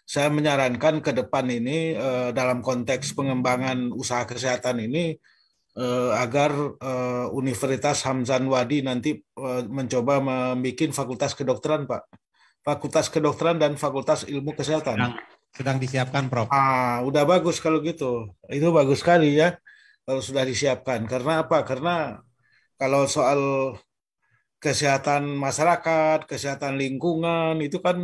saya menyarankan ke depan ini dalam konteks pengembangan usaha kesehatan ini agar Universitas Hamzan Wadi nanti mencoba membuat fakultas kedokteran, Pak. Fakultas kedokteran dan fakultas ilmu kesehatan. Sedang disiapkan, Prof. Udah bagus kalau gitu. Itu bagus sekali ya kalau sudah disiapkan. Karena apa? Karena kalau soal kesehatan masyarakat, kesehatan lingkungan itu kan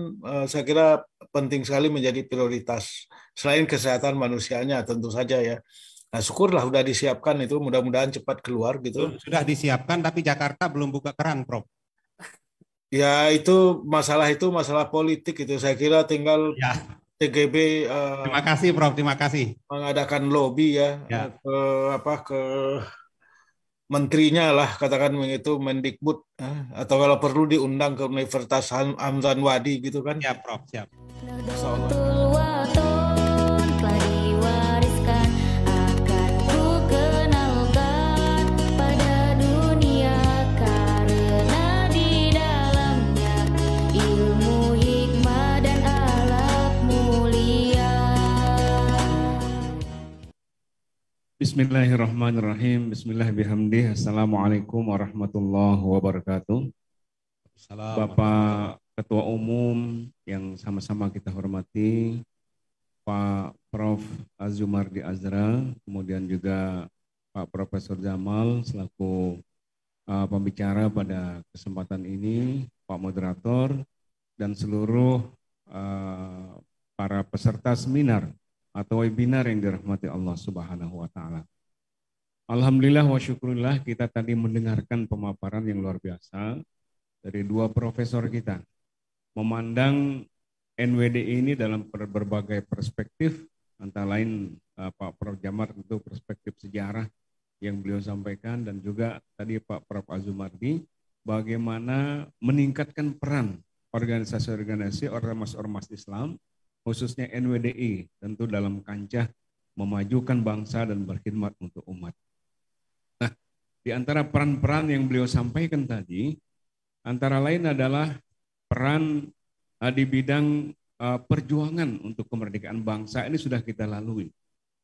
saya kira penting sekali menjadi prioritas. Selain kesehatan manusianya tentu saja ya. Nah, syukurlah udah disiapkan itu, mudah-mudahan cepat keluar gitu. Sudah disiapkan, tapi Jakarta belum buka keran, Prof. Ya itu masalah politik itu. Saya kira tinggal Ya. TGB Terima kasih, Prof. Terima kasih. mengadakan lobby ya, Ya. ke menterinya lah katakan begitu Mendikbud atau kalau perlu diundang ke Universitas Hamzan Wadi gitu kan. Siap, Prof. Siap. Nahdlatul Wathon telah diwariskan, akan ku kenalkan pada dunia, karena di dalamnya ilmu, hikmah, dan akhlak mulia. Bismillahirrahmanirrahim. Bismillahirrahmanirrahim. Assalamualaikum warahmatullahi wabarakatuh. Bapak Ketua Umum yang sama-sama kita hormati, Pak Prof. Azumardi Azra, kemudian juga Pak Profesor Jamal selaku pembicara pada kesempatan ini, Pak Moderator, dan seluruh para peserta seminar atau webinar yang dirahmati Allah Subhanahu wa Ta'ala. Alhamdulillah wa syukurillah, kita tadi mendengarkan pemaparan yang luar biasa dari dua profesor kita, memandang NWDI ini dalam berbagai perspektif, antara lain Pak Prof. Jamar tentu perspektif sejarah yang beliau sampaikan, dan juga tadi Pak Prof. Azumardi bagaimana meningkatkan peran organisasi-organisasi ormas-ormas Islam, khususnya NWDI, tentu dalam kancah memajukan bangsa dan berkhidmat untuk umat. Nah, di antara peran-peran yang beliau sampaikan tadi, antara lain adalah peran di bidang perjuangan untuk kemerdekaan bangsa ini sudah kita lalui.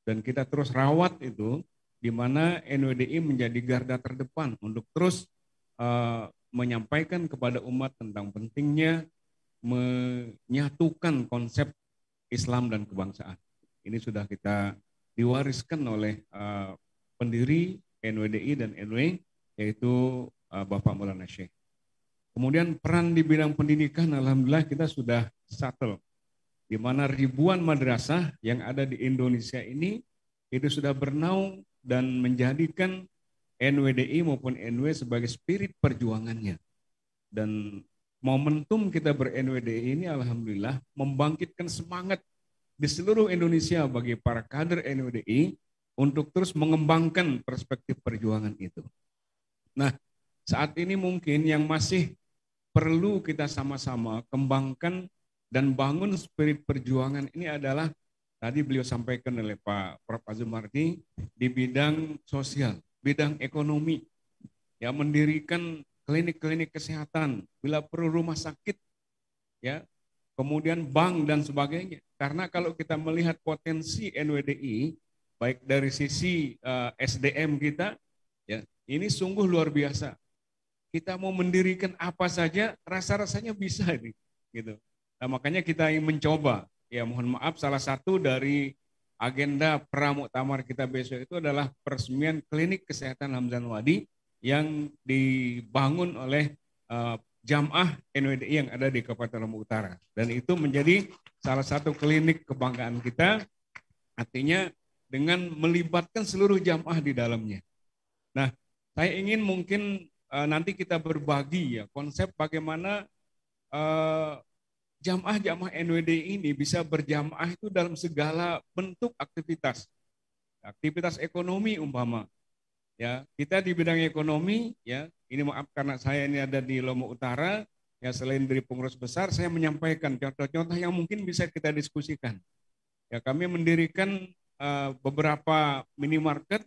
Dan kita terus rawat itu, di mana NWDI menjadi garda terdepan untuk terus menyampaikan kepada umat tentang pentingnya menyatukan konsep Islam dan kebangsaan. Ini sudah kita diwariskan oleh pendiri NWDI dan NW, yaitu Bapak Maulana Syekh. Kemudian peran di bidang pendidikan, alhamdulillah kita sudah settle, di mana ribuan madrasah yang ada di Indonesia ini itu sudah bernaung dan menjadikan NWDI maupun NW sebagai spirit perjuangannya. Dan momentum kita ber-NWDI ini alhamdulillah membangkitkan semangat di seluruh Indonesia bagi para kader NWDI untuk terus mengembangkan perspektif perjuangan itu. Nah, saat ini mungkin yang masih perlu kita sama-sama kembangkan dan bangun spirit perjuangan ini adalah tadi beliau sampaikan oleh Pak Prof. Azumardi di bidang sosial, bidang ekonomi, ya, mendirikan klinik-klinik kesehatan, bila perlu rumah sakit, ya, kemudian bank dan sebagainya. Karena kalau kita melihat potensi NWDI, baik dari sisi SDM kita, ya, ini sungguh luar biasa. Kita mau mendirikan apa saja, rasa-rasanya bisa ini, gitu. Nah, makanya kita ingin mencoba. Ya, mohon maaf, salah satu dari agenda pramuktamar kita besok itu adalah peresmian klinik kesehatan Hamzan Wadi yang dibangun oleh Jamaah NWDI yang ada di Kabupaten Lombok Utara. Dan itu menjadi salah satu klinik kebanggaan kita, artinya dengan melibatkan seluruh jamaah di dalamnya. Nah, saya ingin mungkin nanti kita berbagi ya konsep bagaimana jamaah-jamaah NWDI ini bisa berjamaah itu dalam segala bentuk aktivitas. Aktivitas ekonomi umpama. Ya, kita di bidang ekonomi, ya, ini maaf karena saya ini ada di Lombok Utara, ya, selain dari pengurus besar, saya menyampaikan contoh-contoh yang mungkin bisa kita diskusikan. Ya, kami mendirikan beberapa minimarket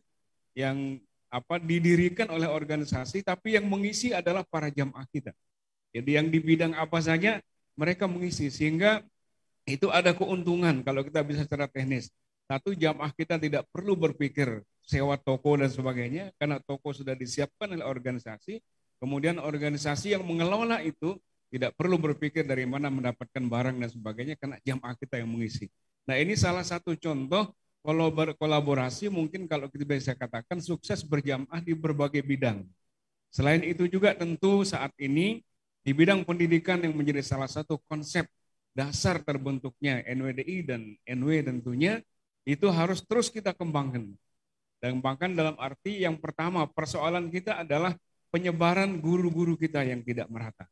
yang didirikan oleh organisasi, tapi yang mengisi adalah para jamaah kita. Jadi yang di bidang apa saja mereka mengisi, sehingga Itu ada keuntungan kalau kita bisa secara teknis. Satu, jamaah kita tidak perlu berpikir sewa toko dan sebagainya, karena toko sudah disiapkan oleh organisasi. Kemudian organisasi yang mengelola itu tidak perlu berpikir dari mana mendapatkan barang dan sebagainya, karena jamaah kita yang mengisi. Nah, ini salah satu contoh kalau berkolaborasi mungkin kalau kita bisa katakan sukses berjamaah di berbagai bidang. Selain itu juga tentu saat ini di bidang pendidikan yang menjadi salah satu konsep dasar terbentuknya NWDI dan NW tentunya itu harus terus kita kembangkan. Dan kembangkan dalam arti yang pertama, persoalan kita adalah penyebaran guru-guru kita yang tidak merata.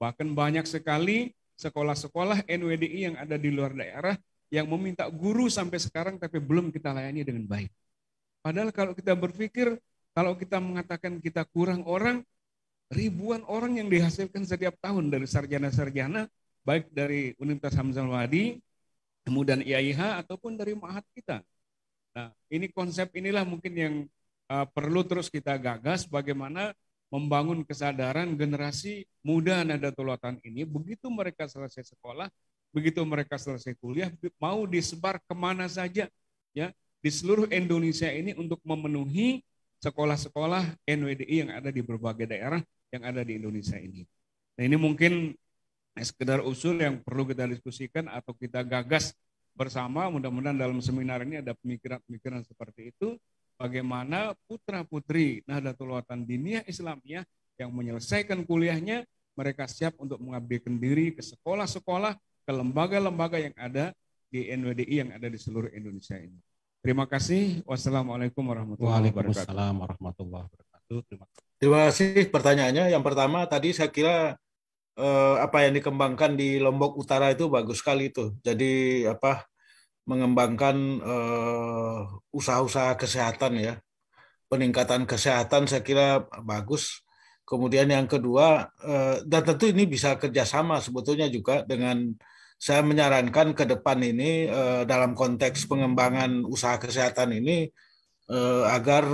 Bahkan banyak sekali sekolah-sekolah NWDI yang ada di luar daerah yang meminta guru sampai sekarang tapi belum kita layani dengan baik. Padahal kalau kita berpikir, kalau kita mengatakan kita kurang orang, ribuan orang yang dihasilkan setiap tahun dari sarjana-sarjana, baik dari Universitas Hamzah Wadi, kemudian IAIH, ataupun dari ma'had kita. Nah, ini konsep inilah mungkin yang perlu terus kita gagas, bagaimana membangun kesadaran generasi muda Nahdlatul Ulama ini, begitu mereka selesai sekolah, begitu mereka selesai kuliah, mau disebar kemana saja, ya, di seluruh Indonesia ini untuk memenuhi sekolah-sekolah NWDI yang ada di berbagai daerah yang ada di Indonesia ini. Nah, ini mungkin sekedar usul yang perlu kita diskusikan atau kita gagas bersama. Mudah-mudahan dalam seminar ini ada pemikiran-pemikiran seperti itu. Bagaimana putra-putri Nahdlatul Ulama Diniyah Islamiyah yang menyelesaikan kuliahnya, mereka siap untuk mengabdikan diri ke sekolah-sekolah, ke lembaga-lembaga yang ada di NWDI yang ada di seluruh Indonesia ini. Terima kasih. Wassalamualaikum warahmatullahi wabarakatuh. Waalaikumsalam warahmatullahi wabarakatuh. Terima kasih pertanyaannya. Yang pertama tadi saya kira apa yang dikembangkan di Lombok Utara itu bagus sekali itu. Jadi mengembangkan usaha-usaha kesehatan ya. Peningkatan kesehatan saya kira bagus. Kemudian yang kedua, dan tentu ini bisa kerjasama sebetulnya juga dengan, saya menyarankan ke depan ini dalam konteks pengembangan usaha kesehatan ini agar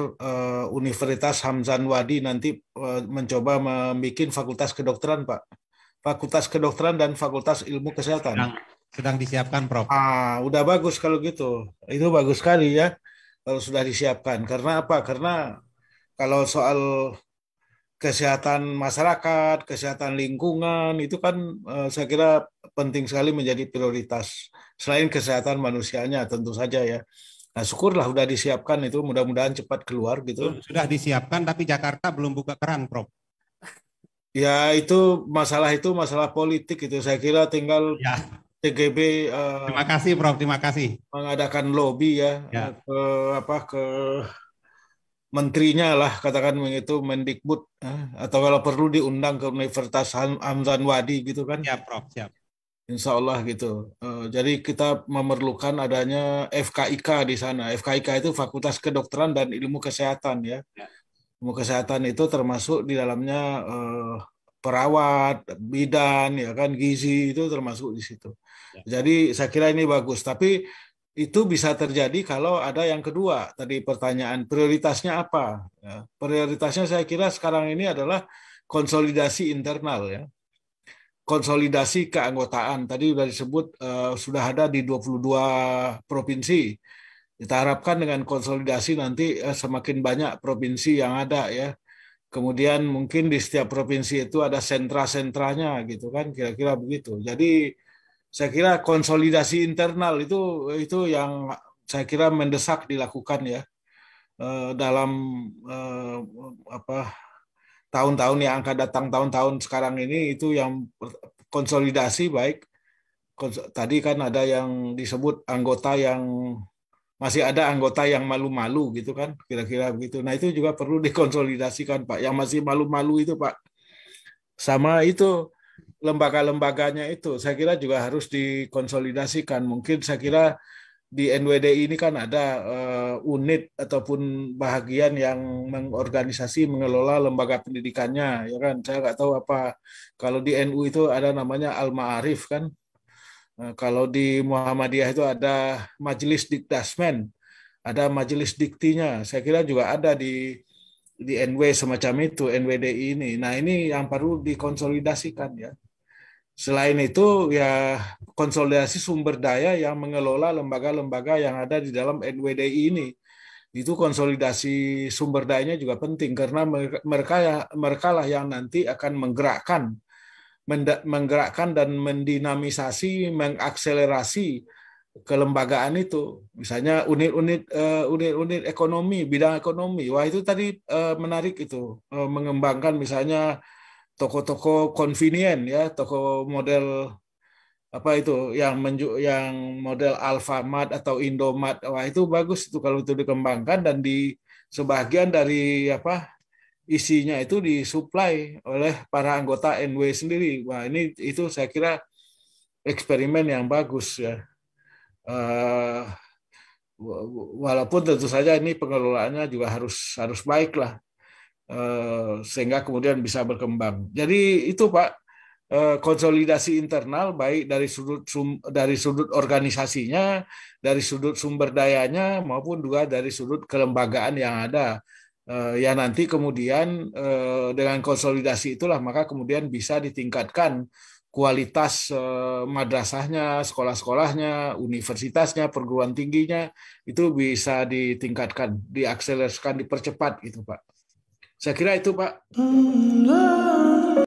Universitas Hamzah Wadi nanti mencoba membuat fakultas kedokteran, Pak. Fakultas kedokteran dan fakultas ilmu kesehatan. Sedang disiapkan, Prof. Udah bagus kalau gitu. Itu bagus sekali ya kalau sudah disiapkan. Karena apa? Karena kalau soal kesehatan masyarakat, kesehatan lingkungan, itu kan saya kira penting sekali menjadi prioritas. Selain kesehatan manusianya tentu saja ya. Nah, syukurlah sudah disiapkan itu, mudah-mudahan cepat keluar gitu. Sudah disiapkan, tapi Jakarta belum buka keran, Prof. Ya, itu masalah politik itu. Saya kira tinggal Ya. TGB Terima kasih, Prof. Terima kasih. mengadakan lobby ya, Ya. ke menterinya lah, katakan begitu, Mendikbud, atau kalau perlu diundang ke Universitas Hamzah Wadi gitu kan. Siap, Prof. Siap. Insya Allah gitu. Jadi kita memerlukan adanya FKIK di sana. FKIK itu Fakultas Kedokteran dan Ilmu Kesehatan ya. Ilmu kesehatan itu termasuk di dalamnya perawat, bidan, ya kan, gizi itu termasuk di situ. Jadi saya kira ini bagus. Tapi itu bisa terjadi kalau ada yang kedua. Tadi pertanyaan prioritasnya apa? Ya, prioritasnya saya kira sekarang ini adalah konsolidasi internal ya. Konsolidasi keanggotaan. Tadi sudah disebut sudah ada di 22 provinsi. Kita harapkan dengan konsolidasi nanti semakin banyak provinsi yang ada ya. Kemudian mungkin di setiap provinsi itu ada sentra-sentranya gitu kan, kira-kira begitu. Jadi saya kira konsolidasi internal itu yang saya kira mendesak dilakukan ya dalam tahun-tahun yang akan datang, tahun-tahun sekarang ini itu yang konsolidasi baik. Tadi kan ada yang disebut anggota yang masih ada anggota yang malu-malu gitu kan, kira-kira begitu. Nah itu juga perlu dikonsolidasikan Pak, yang masih malu-malu itu Pak. Sama itu lembaga-lembaganya itu saya kira juga harus dikonsolidasikan. Mungkin saya kira di NWDI ini kan ada unit ataupun bahagian yang mengorganisasi, mengelola lembaga pendidikannya, ya kan. Saya nggak tahu apa kalau di NU itu ada namanya Al-Ma'arif kan. Kalau di Muhammadiyah itu ada Majelis Dikdasmen, ada Majelis Diktinya. Saya kira juga ada di NW semacam itu, NWDI ini. Nah ini yang perlu dikonsolidasikan ya. Selain itu ya konsolidasi sumber daya yang mengelola lembaga-lembaga yang ada di dalam NWDI ini. Itu konsolidasi sumber dayanya juga penting karena mereka lah yang nanti akan menggerakkan dan mendinamisasi, mengakselerasi kelembagaan itu. Misalnya unit-unit ekonomi, bidang ekonomi. Wah, itu tadi menarik itu, mengembangkan misalnya toko-toko convenient ya, toko model apa itu yang model Alfamart atau Indomart. Wah, itu bagus itu kalau itu dikembangkan dan di sebagian dari apa isinya itu disuplai oleh para anggota NW sendiri. Wah, ini itu saya kira eksperimen yang bagus ya. Walaupun tentu saja ini pengelolaannya juga harus baik lah, sehingga kemudian bisa berkembang. Jadi itu Pak, konsolidasi internal baik dari sudut organisasinya, dari sudut sumber dayanya maupun juga dari sudut kelembagaan yang ada. Ya nanti kemudian dengan konsolidasi itulah maka kemudian bisa ditingkatkan kualitas madrasahnya, sekolah-sekolahnya, universitasnya, perguruan tingginya itu bisa ditingkatkan, diakselerasikan, dipercepat gitu Pak. Saya kira itu Pak.